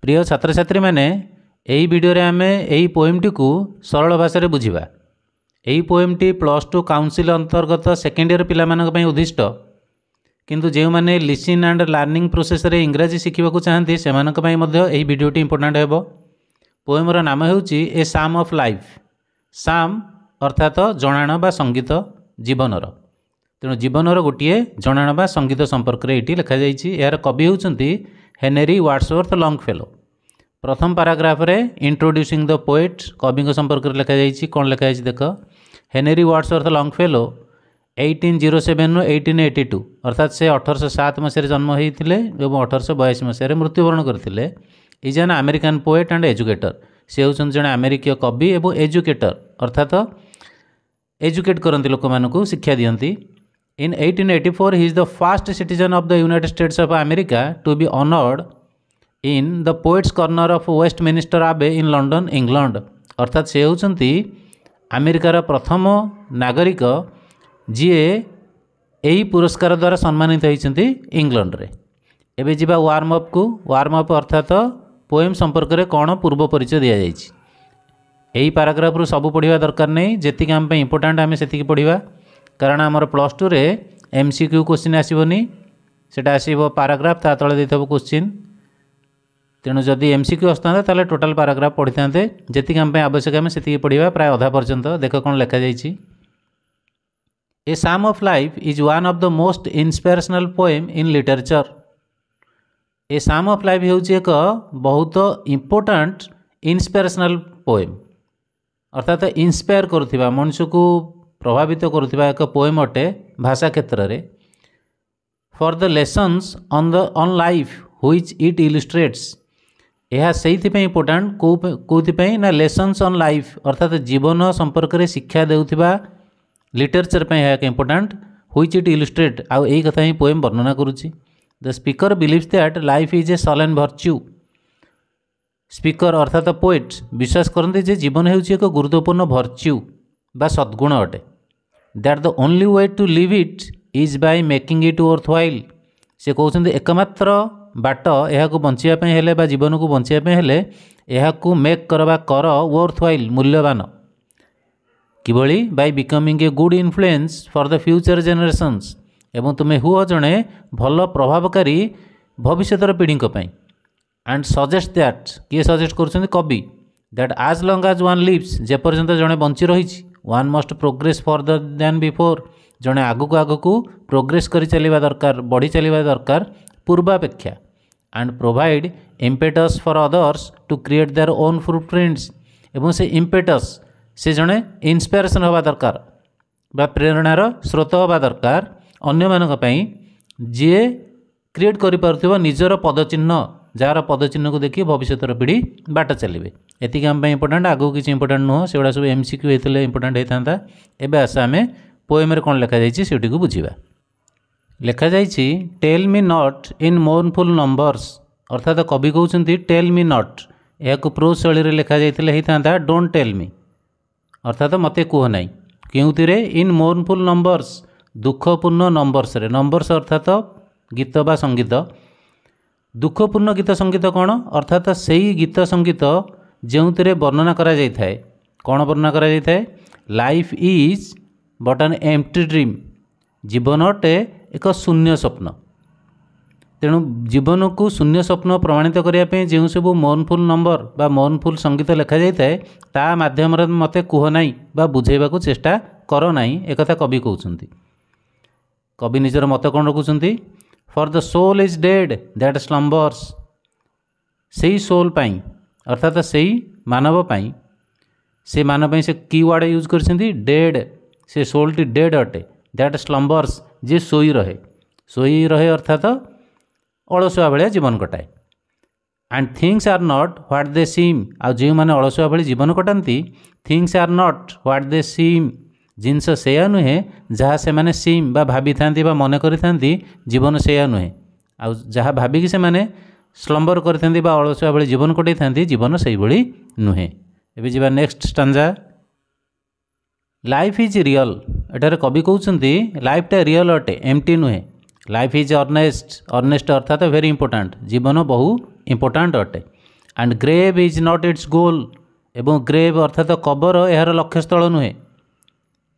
प्रिय छात्र छात्री मैंने यही वीडियो रे आमे यही पोएमटी को सरल भाषा रे बुझिबा। यही पोएमटी +2 काउंसिल अंतर्गत सेकेंड ईयर पिलामानक उद्दिष्ट, किंतु जो मैंने लिसन एंड लर्निंग प्रोसेस रे इंग्राजी शिखा चाहती से यही वीडियोटी इंपोर्टाट हेबो। पोएमर नाम होउची ए साम ऑफ लाइफ। साम अर्थात जणाण बा संगीत जीवनर, तेणु जीवनर गोटे जणाण बा संगीत संपर्क में ये लिखा जाइए। यार कवि होउचंती हेनरी वार्ड्सवर्थ लॉन्गफेलो। प्रथम पैराग्राफ रे इंट्रोड्यूसिंग द पोएट कवि संपर्क में लिखा जाइए। कौन लिखा जाइए देख, हेनरी वार्ड्सवर्थ लॉन्गफेलो 1807 ରୁ 1882 अर्थात से 1807 मसीह जन्म होते और 1882 मसीह मृत्युवरण करते। Is an American poet and educator. से होउछन जने अमेरिकीय कवि एवं एजुकेटर अर्थात एजुकेट करती लोक मानू शिक्षा दियंती। In 1884 he is the first citizen of the United States of America to be honoured in the poets corner of Westminster Abbey in London England. अर्थात से होउछंती अमेरिकार प्रथम नागरिक जी यही पुरस्कार द्वारा सम्मानित होती इंग्लैंड रे। एबे जिबा वार्म अप को। वार्म अप अर्थात पोएम संपर्क में कौन पूर्व परिचय दि जाइए। यही पैराग्राफ रु सब पढ़ा दरकार नहीं, जी आम इंपोर्टाट आम से पढ़ा, कारण आमर +2 रे MCQ क्वेश्चन आसबनी, सेटा आसो पैराग्राफ ता तले देथबो क्वेश्चन। तेणु जदि MCQ आसता ताले टोटाल पैराग्राफ पढ़ी था, जी आम आवश्यक आम से पढ़ा प्राय अधा पर्यंत। देख कौन लिखा जाइए। A psalm of life is one of the most inspirational poem in literature. A psalm of life होउची एक बहुत इम्पोर्टाट इंस्पिरेशनल पोएम अर्थात इंस्पायर करुवा मनुष्य को प्रभावित करुवा एक पोएम अटे भाषा क्षेत्र में। For the lessons on life which it illustrates. यह से इम्पोर्टाट कौन ना लेसन्स ऑन लाइफ अर्थात जीवन संपर्क में शिक्षा देउथिबा लिटरेचर है एक इम्पोर्टाट व्हिच इट इलुस्ट्रेट। आउ यही कथा ही पोएम वर्णना करुच्ची। The speaker believes that life is a solemn virtue. Speaker अर्थात पोएट विश्वास करते जे जीवन होउची एक गुरुत्वपूर्ण भर्च्यू बा सद्गुण अटे। That the only way to live it is by making it worthwhile. से कहते एकमात्र बाट यह बचापी हेले बा जीवन को बचापी हेले यह मेक करवा कर वर्थवाइल मूल्यवान किभली by becoming a good influence for the future generations. एवं तुम्हें हुआ जड़े भल प्रभावकारी भविष्य पीढ़ी एंड सजेस्ट दैट किए सजेस्ट कर कवि दैट आज लंग आज वन लिव्स जेपर्यंत जड़े बंची रही one must progress further then before. जड़े आगक आगक प्रोग्रेस कर चलवा दरकार बढ़ी चलवा दरकार पूर्वापेक्षा। And provide impetus for others to create their own footprints. एवं से इम्पेटस से जड़े इंस्पिरेशन हवा दरकार बा प्रेरणार स्रोत हवा दरकार अन्य मानक पई जी क्रिएट करि पारुथिबो निजर पदचिह्न, जार पदचिह्न को देखिए भविष्य पीढ़ी बाट चलिए। एतिक आम इंपोर्टाट आगू किसी इंपोर्टाट नुह से सब MCQ होते इंपोर्टाट होता। एवं आस आम पोएम कौन लिखा जाइए से बुझा। लिखा जाइए tell me not in mournful numbers. अर्थात कवि कहते टेल मी नॉट। यह प्रोज शैली लिखा जाता डोंट टेल मी अर्थात मते कह ना। क्योंथिरे इन मोर्नफुल नंबर्स दुखपूर्ण नंबर्स रे। नंबर्स अर्थात गीत बा संगीत। दुखपूर्ण गीत संगीत कौन अर्थात से ही गीत संगीत जो वर्णना करा जाय थाए। कौन वर्णना करा जाय थाए? Life is but an empty dream. जीवन अटे एक शून्य स्वप्न। तेणु जीवन को शून्य स्वप्न प्रमाणित करने जो सब मोर्नफुल नंबर बा मोर्नफुल संगीत लिखा जाए ता माध्यम मत कह ना बा बुझेबा को चेष्टा कर ना। एक कवि कहते। कवि निजर मत कौन रखुंट? For the soul is dead that slumbers. से सोल पाई अर्थात से मानव पाई से मानव से की वर्ड यूज कर डेड। से सोल टी डेड अटे। दैट स्लम्बर्स जे सोई रहे अर्थात अलसुआ भाया जीवन कटाए। And things are not what they seem. आ जो मैंने अलसुआ भाई जीवन कटाती things are not what they seem. जिनस से नुहे जहाँ से माने सीम बा भाभी था मन करी जीवन से नुहे। आ जहाँ भाविकी से माने स्लम्बर करी अलसुआ भाई जीवन कटै था जीवन से भाई नुहे। एबे जीवा next stanza. Life is real. एटार कवि कहते लाइफटा रियल अटे एम्प्टी नुहे। Life is earnest. अर्नेस्ट अर्थात वेरी इंपोर्टाट। जीवन बहु इंपोर्टाट अटे। And grave is not its goal एवं ग्रेव अर्थात कबर यार लक्ष्यस्थल नुहे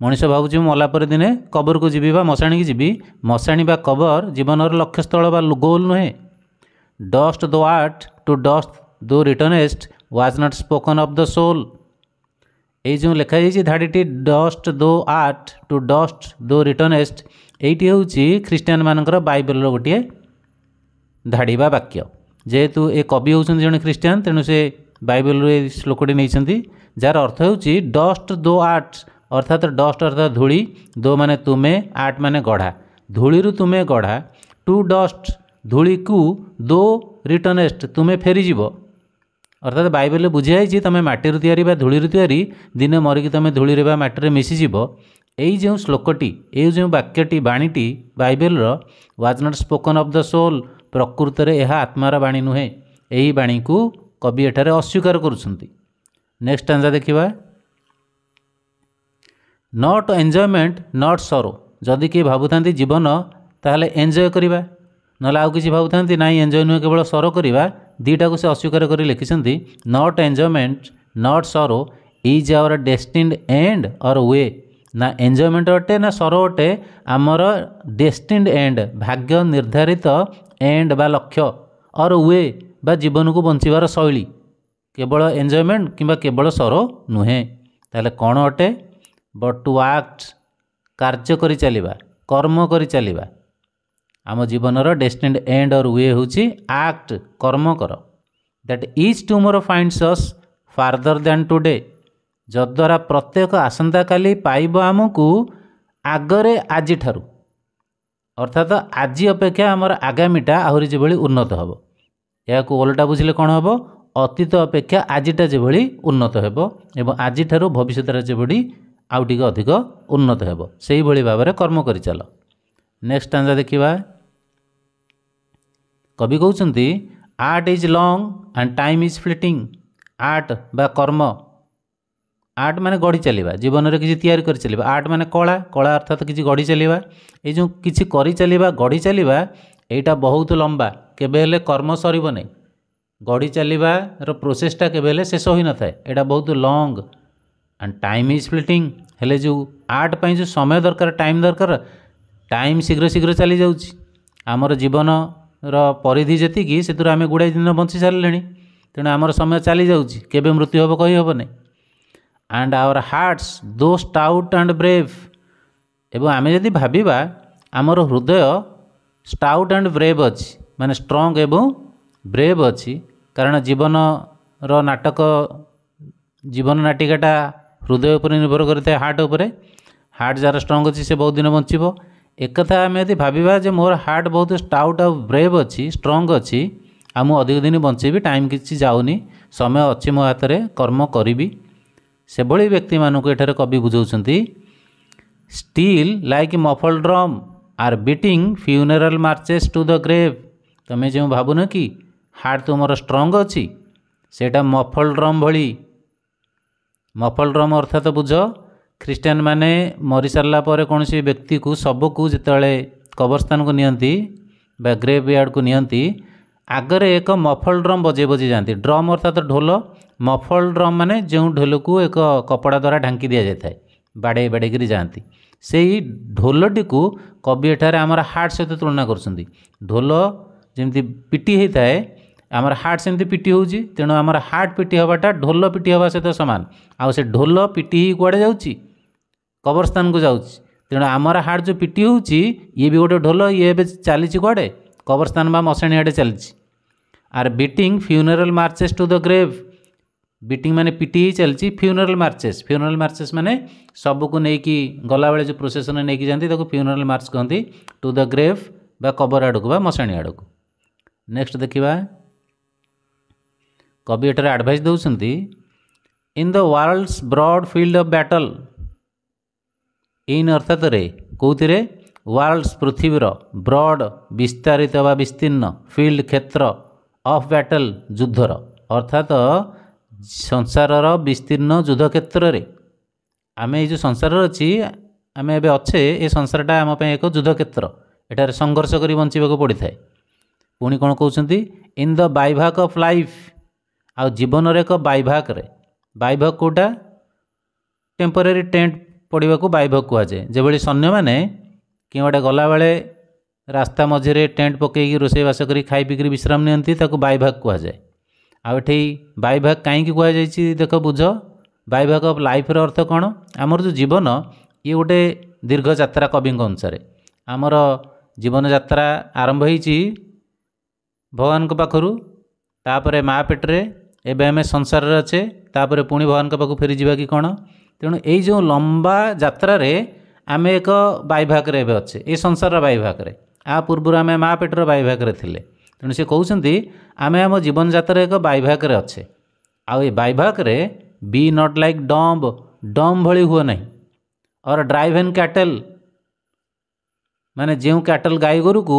मनीष भावुँ मलापर दिने कबर को जीवी मशाणी की जीवी मशाणी बा कबर जीवन लक्ष्यस्थल बा गोल नुहे dust thou art to dust thou returnest was not spoken of the soul ये जो लिखाई धाड़ीटी dust thou art to dust thou returnest यही हूँ ख्रीस्टियान मानकर बाइबल गोटे धाड़ी बा वाक्य जेहेतु ए कवि होउछन जने ख्रीस्टियान तेणु से बाइबल रे श्लोकटी नहीं जार अर्थ होउछि डस्ट दो आर्ट अर्थात डस्ट अर्थात धूली दो माने तुमे आर्ट माने गढ़ा धूली तुमे गढ़ा टू डस्ट धूली को दो रिटर्नेस्ट तुमे फेरीजीव अर्थात बाइबल बुझाई तुम मटीर तैयारी बा धूली तैयारी दिने मरिकी तुम धूली बा मटीर मिशीजीव यही जो श्लोकटी ये जो वाक्यटी बाणीटी Bible was not spoken of the soul प्रकृत में यह आत्मार बाणी नुहे यही बाणी को कवि एठारे अस्वीकार करुछंती। नेक्स्ट आंसर देखिबा नॉट एंजॉयमेंट नॉट सरो जदि किए भावुथांती जीवन ताहले एंजॉय करिबा नला आउ किसी भावुथांती नाई एंजॉय नुहे केवल सरो करिबा दीटा को से अस्वीकार कर लिखिछंती नॉट एंजॉयमेंट नॉट सरो इज आवर डेस्टिन्ड एंड और वे ना एंजॉयमेंट अटे ना सरो अटे आमर डेस्टिन्ड एंड भाग्य निर्धारित एंड बा लक्ष्य और वे बा जीवन को बंचीबार शैली केवल एंजॉयमेंट किंबा केवल सरो नुहे ताले कौन अटे बट टू एक्ट कार्य करी चलिबा कर्म करी चलिबा आम जीवनर डेस्टिन्ड एंड और वे हूँ एक्ट कर्म कर that is tomorrow finds us farther than today जद्वारा प्रत्येक आसंता काली पाइब आमको आगरे आज ठारू अर्थात आज अपेक्षा आमर आगामीटा आहरी जो उन्नत हम या ओलटा बुझे कौन हम अतीत अपेक्षा आजिटा जो उन्नत हो आज ठारू भविष्य जो आउ टिके अधिक उन्नत हो से भाव में कर्म कर चल। नेक्स्ट आंसर देखिबा कवि कहउछंती art is long and time is fleeting art बा कर्म आर्ट माने गढ़ी चलिबा जीवन में किसी तैयारी कर चलिबा आर्ट माने कला कला अर्थात किसी गढ़ी चलिबा ये जो किसी करी चलिबा गढ़ी चलिबा एटा बहुत लंबा केबेले कर्म सरिबो नै गढ़ी चलिबा रो प्रोसेसटा केबेले शेष होई न थाए एटा बहुत long and time is flitting हेले जो आर्ट पई जो समय दरकार टाइम शीघ्र शीघ्र चली जाउछि आमर जीवन परिधि जी से आम गुड़ाई दिन बंची सारे तेणु आमर समय चली जाउछि केबे मृत्यु हम कही हेबनी एंड आवर हार्ट्स दो स्टाउट एंड ब्रेव एवं आम जदि भाविबा आमर हृदय स्टाउट एंड ब्रेव अच्छी माने स्ट्रंग एवं ब्रेव अच्छी कारण जीवन नाटक जीवन नाटिकाटा हृदय उपर निर्भर करता हार्ट उपर हार्ट जार स्ट्रंग अच्छी से बहुत दिन बंचब एक कथा आम यदि भाविबा जे मोर हार्ट बहुत स्टाउट और ब्रेव अच्छी स्ट्रंग अच्छी आ मु अधिक दिन बंचेबी टाइम किसी जाऊनी समय अच्छी मो हाथ में कर्म करी से भली व्यक्ति मानक एठारे कवि बुझाउछंती still like muffled drums are beating funeral marches to the grave तमें जो भावुन कि हार्ट तुमर स्ट्रंग अच्छी सेटा मफल ड्रम भली मफल ड्रम अर्थात बुझ ख्रीस्टियान माने मरी सारा पर कौन सी व्यक्ति को शव को जिते कब्रस्तान को नियंती बा ग्रेव यार्ड को नियंती आगरे एक मफल ड्रम बजे बजे जाती ड्रम अर्थात ढोल मफल ड्रम माने जो ढोल को एक कपड़ा द्वारा ढांकी दि जाए बाड़े बाड़े जाती से ढोलटी को कवि एठारे आमर हार्ट सहित तुलना कर ढोल जमी पिटी होता है आमर हार्ट सेमती पिटी होउची तेणु आमर हार्ट पिटी हवाटा ढोल पिटी हवा सहित सामान आउ से ढोल पिटी ही कुआड़े जाउची कब्रस्तान को जाउची तेणु आमर हार्ट जो पिटी होउची ये भी गोटे ढोल ये चली कुआड़े कब्रस्तान बा मशाणी आड़े चली are beating funeral marches to the grave beating माने पिटी ही चलती फ्यूनरल मार्चेस माने सब को लेकिन गला बेले जो प्रोसेसन नहीं जाती फ्यूनरल मार्च कहती टू द ग्रेव बा कबर आड़ को बा मशाणी आड़ को। नेक्स्ट देखिबा कवि एठारे एडवाइस दउछंती in the world's broad field of battle in अर्थात रे कौथिरे वर्ल्ड्स पृथ्वीर ब्रॉड विस्तारित व विस्तीर्ण फील्ड क्षेत्र ऑफ बैटल युद्धर अर्थात संसारर विस्तीर्ण युद्ध क्षेत्र रे आम ये जो संसार अच्छी आम ए अच्छे ये संसारटा आम एक युद्ध क्षेत्र एटार संघर्ष कर बंचवाक पड़ता है पुणी कौन कहते इन द बाइभाक ऑफ लाइफ आउ जीवन एक बाइभाग बाइभाग कोटा टेम्पोरारी टेंट पड़ा को बाइभाग कहुए जो सैन्य मैंने कि गोटे गला बेले रास्ता मझे टेंट पकईकि रोषेईबास कर खाई पीकर विश्राम नियंती ताकू बाइभाग कहुए। आउ एठी बाइभाग कहीं कहुई देख बुझ बाइभाग ऑफ लाइफ रो अर्थ कौन आमर जो जीवन ये गोटे दीर्घ यात्रा कवि अनुसार आमर जीवन यात्रा आरंभ होती भगवान पाखु तापर माँ पेट्रे एवं आम संसार अच्छे तापर पुणी भगवान पाखु फेरी जावा कि कौन तेणु यही जो लंबा यात्रा आम एक बाइभाग अच्छे ये संसार बाइभाग आ पूर्व आम माँ पेटर बाइभाग थे तेणु से कहते आम आम जीवन यात्रा एक बाइभाग अच्छे आउ बाइभाग be not like dumb dumb भली हुए नहीं और ड्राइव एन कैटल माने जो कैटल गाई गोरु को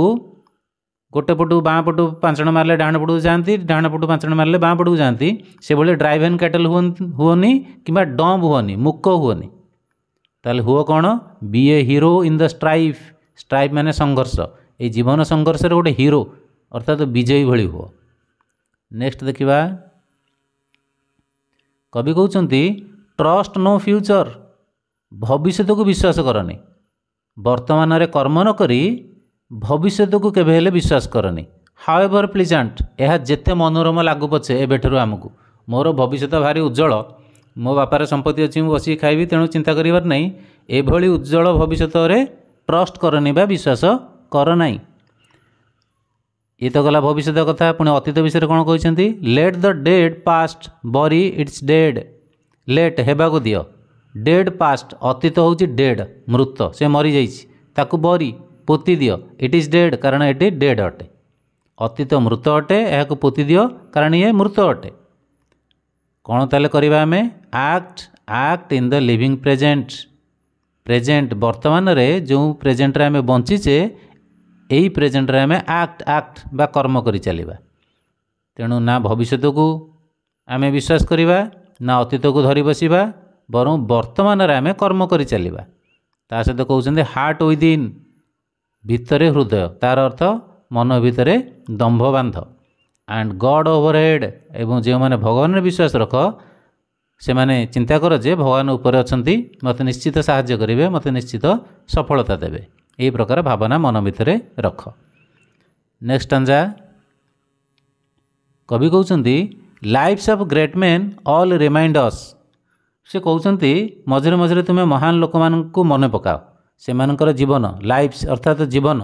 गोटे पटू बाँ पटू 5 जण मारे डाण पटू जाती डाण पटू 5 जण मारे बाँ पटू जाती से भाई ड्राइव एन कैटल हुओनी कि डम्ब हुओनी मुक हुओनी ताले हुओ कौन be a hero in the strife strife माने संघर्ष ये जीवन संघर्ष गोटे हीरो अर्थात विजयी भली हुओ। नेक्स्ट देखिबा कवि कहते ट्रस्ट नो फ्यूचर भविष्य को विश्वास करनी वर्तमान रे कर्म न करी भविष्य को केबे हेले विश्वास करनी हाउएवर प्लीजेंट यह जेते मनोरम लागू पछे एबेठरू आमको मोर भविष्य भारी उज्जवल मो बापार संपत्ति अच्छी बस खाइबी तेणु चिंता करिवार नहीं एभली उज्जवल भविष्य ट्रस्ट करनी बा विश्वास कर नहीं। ये तो गला भविष्य कथा पुणी अतीत विषय कौन कहते लेट द डेड पास्ट बरी इट्स डेड लेट हेबाको दियो डेड पास्ट अतीत हूँ डेड मृत से मरी जाकु बरी पोती दियो इट इज डेड कारण ये डेड अटे अतीत मृत अटे यह पोती दियो कारण ये मृत अटे। कौन ताले करिबा आमे act act in the living present present वर्तमान रे जो प्रेजेंट रे आमे बंचीचे यही प्रेजेंट रे आमे एक्ट एक्ट बा कर्म करी चलिबा तेणु ना भविष्य को आमे विश्वास करिबा ना अतीत को धरी बसिबा बरं वर्तमान रे आमे कर्म करी चलिबा। ता सहित कहउछन्ते हार्ट विदिन भितरे हृदय तार अर्थ मन भितरे दंभ बांध एंड गॉड ओवरहेड एवं जो मैंने भगवान विश्वास रख से माने चिंता कर जे भगवान ऊपर अछंती मते निश्चित साहाय्य करेंगे मते निश्चित सफलता देवे यही प्रकार भावना मन भितरे रख। नेक्स्ट स्टांजा कवि कहउछन्ती lives of great men all remind us से कहउछन्ती मझिरे मझिरे तुमे महान लोक मानकु मन पकाओ से मानकर जीवन लाइफ्स अर्थात जीवन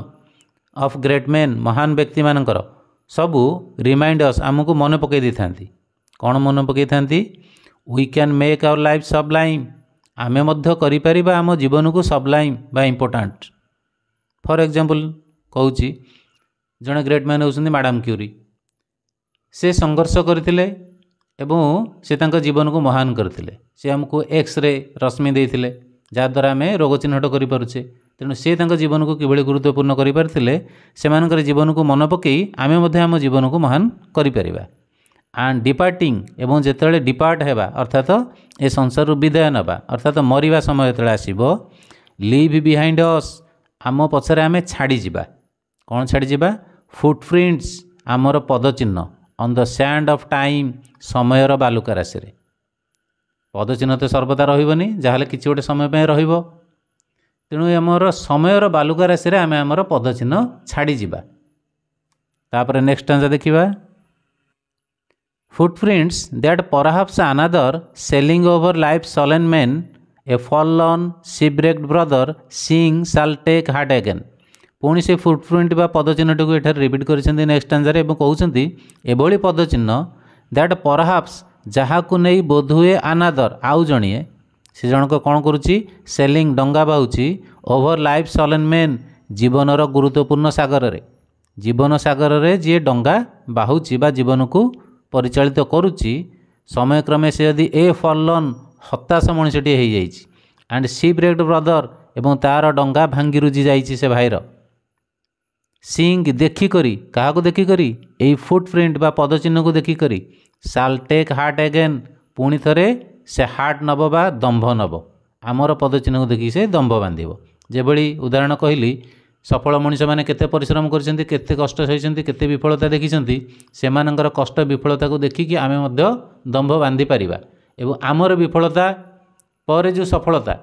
ऑफ ग्रेट मैन महान व्यक्ति मानकर सबू रिमाइंड अस आमको मन पकई दी था कौन मन पकई था we can make our life sublime आमे मध्य करिपारिबा आम जीवन को सबलाइम बा इम्पोर्टाट। फॉर एग्जांपल कहूँ जड़े ग्रेट मैन होउछन्ती मैडम क्यूरी से संघर्ष करथिले एवं से तांका जीवन को महान करथिले से हमको एक्सरे रश्मि देइथिले जहाँद्वारा आम रोग चिन्हट करें तेणु से जीवन को किभली गुरुत्वपूर्ण करें से जीवन को मन पकई आम आम जीवन को महान करिपरिबा। एंड डिपार्टिंग एवं जितेबाला डिपार्ट हेबा अर्थात ए संसार विदाय नवा अर्थात मरिबा समय जो आसो लिव बिहाइंड अस आम पछरे आम छाड़ी जावा कौन छाड़ी जावा फुटप्रिंट्स आमर पदचिन्ह on the sand of time समयर बालुका राशि पदचिन्ह तो सर्वदा रही जहाँ कि गोटे समय रहिबो तेणु आमर समयर बालुका राशि आम आमर पदचिन्ह छाड़ी जावा। तापर नेक्स्ट स्टांजा देखिबा footprints that perhaps another sailing over life solemn main a forlorn shipwrecked brother seeing shall take heart again पुणी से फुटप्रिंट बा पदचिन्हटी को एठार रिपीट करिसेंती नेक्स्ट स्टांजा रे कहउछन्ती एभली पदचिन्ह दैट परहैप्स जहाकु नहीं बोधुए अनादर आउ जणिए से जनक कौन करुच्ची सेलिंग डंगा बाहुची ओभर लाइफ सलेन मैन जीवनर गुरुत्वपूर्ण सागर रे जीवन सागर रे जी डंगा बाहुची बा जीवन को परिचालित करुच्ची समय क्रमे से यदि ए फॉलन हताश मनीषटी हो जाइए एंड शिपरेक्ड ब्रदर एवं तार डंगा भांगी रुझी जाइए से भाईर सिंग देखिकरी क्या देखिकरी यही फुटप्रिंट बा पदचिन्ह को देखिकरी शाल टेक हार्ट अगेन पुणी थरे से हार्ट नब बा दंभ नब आमर पदचिन्ह को देखिक से दंभ बांध जेभली उदाहरण कहली सफल मनीष मैंने केते परिश्रम करछन्ती केते कष्ट सहिछन्ती केते विफलता देखिछन्ती सेमानंकर कष्ट विफलता को देखिकी आमे मध्य दंभ बांधी पारिबा एवं आमर विफलता पर जो सफलता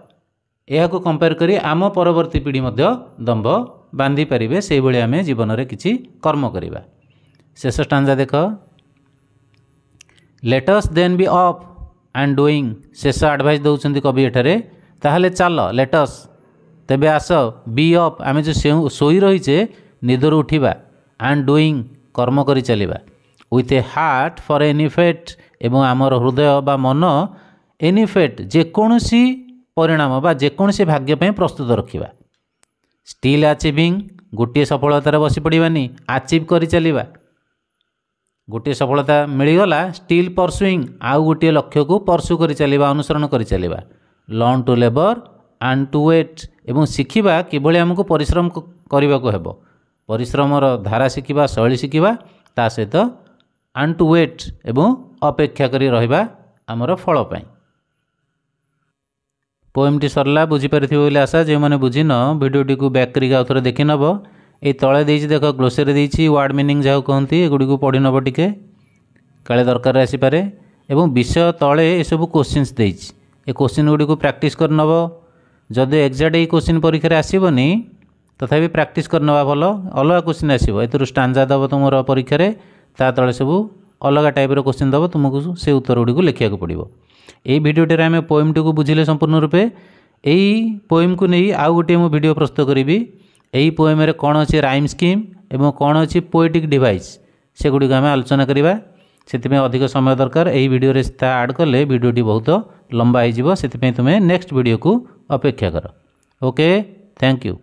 यह को कंपेयर करी आम परवर्ती पीढ़ी मध्य दंभ बांधी पारिबे से भली आमे जीवन रे किछि कर्म करिबा। शेष स्टांजा देख let us then be up and doing शेष एडवाइस दउछन्ती कवि एठारे ताहले चल लेट अस तेबे आस बी अप आमे जो सोई रहीचे निदर उठिबा एंड डूइंग कर्म करी चलिबा with a heart for any fate एवं आमर हृदय बा मन एनी फेट जेकोसी परिणाम बा जेकोसी भाग्य पे प्रस्तुत रखिबा। स्टिल अचिविंग गोटे सफलतार बसी पड़ानी अचिव करी चलिबा गोटे सफलता मिलगला स्टिल परसुइंग आउ गोटे लक्ष्य को परसु करी चलिबा अनुसरण करी चलिबा। Learn to labour and to wait एवं शिखिबा किभली हमको परिश्रम करने को हेबो परिश्रमर धारा शिखिबा शैली शिखिबा ता सहित एंड टू वेट एवं अपेक्षा करी रहिबा आमर फल पाई। पोएमटी सरला बुझीपारिथिबो बोली आशा जे माने बुझिन भिडियोटी को बैक करिक आउ थरे देखि नबो ए तळे देइछि देख ग्लोसरी देइछि वर्ड मीनिंग जाउ कहंती एगुडी को पढि नबो टिके काले दरकार आसी पारे एवं विषय तळे ए सब क्वेश्चंस देइछि ए क्वेश्चन गुडी को प्रैक्टिस कर नबो जदि एक्जाक्ट ए क्वेश्चन परीक्षा रे आसीबोनी तथापि प्रैक्टिस कर नबा भलो अलग क्वेश्चन आसीबो एतरु स्टांजा दबो तुमरो परीक्षा रे ता तळे सब अलग टाइप रो क्वेश्चन दबो तुमको से उत्तर गुडी को लिखिया को पड़िबो। यही भिडियोटी आम पोएमटी को बुझिले संपूर्ण रूपे यही पोएम को नहीं आउ गोटे मु वीडियो प्रस्तुत करी यही पोएम रे कौन अच्छी राइम स्कीम एवं कौन अच्छी पोएटिक डिवाइस से गुड़ी आम आलोचना करवा से अधिक समय दरकार यही वीडियो रे आड कले वीडियोटी बहुत लंबा हो तुम्हें नेक्स्ट वीडियो को अपेक्षा कर। Okay thank you.